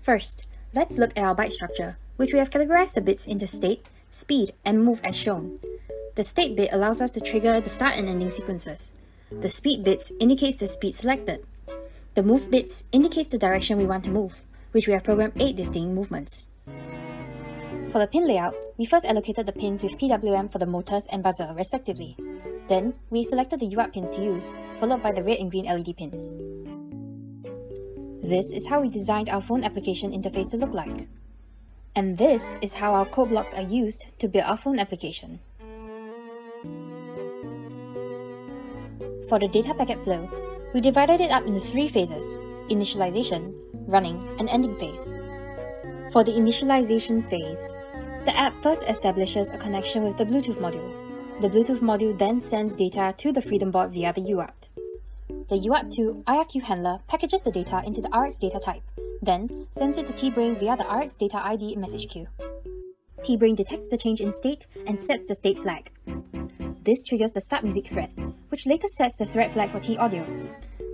First, let's look at our byte structure, which we have categorized the bits into state, speed, and move as shown. The state bit allows us to trigger the start and ending sequences. The speed bits indicates the speed selected. The move bits indicates the direction we want to move, which we have programmed 8 distinct movements. For the pin layout, we first allocated the pins with PWM for the motors and buzzer respectively. Then, we selected the UART pins to use, followed by the red and green LED pins. This is how we designed our phone application interface to look like. And this is how our code blocks are used to build our phone application. For the data packet flow, we divided it up into 3 phases: initialization, running, and ending phase. For the initialization phase, the app first establishes a connection with the Bluetooth module. The Bluetooth module then sends data to the Freedom board via the UART. The UART2 IRQ handler packages the data into the RX data type, then sends it to T-Brain via the RX data ID message queue. T-Brain detects the change in state and sets the state flag. This triggers the start music thread, which later sets the thread flag for T-Audio.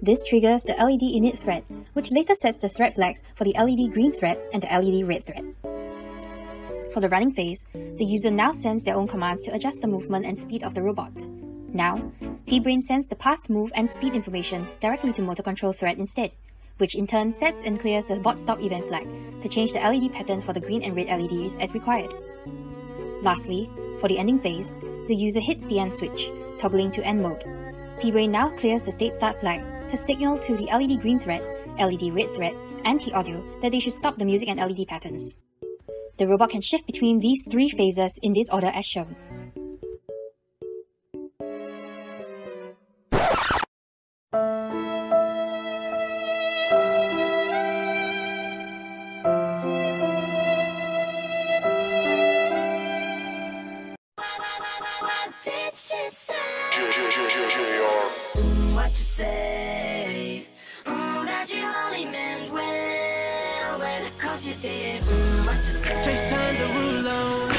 This triggers the LED init thread, which later sets the thread flags for the LED green thread and the LED red thread. For the running phase, the user now sends their own commands to adjust the movement and speed of the robot. Now, T-Brain sends the past move and speed information directly to motor control thread instead, which in turn sets and clears the bot stop event flag to change the LED patterns for the green and red LEDs as required. Lastly, for the ending phase, the user hits the end switch, toggling to end mode. T-Brain now clears the state start flag to signal to the LED green thread, LED red thread, and T-Audio that they should stop the music and LED patterns. The robot can shift between these 3 phases in this order as shown. What you say? That you only meant well, 'cause you did. What you say? Jason Derulo.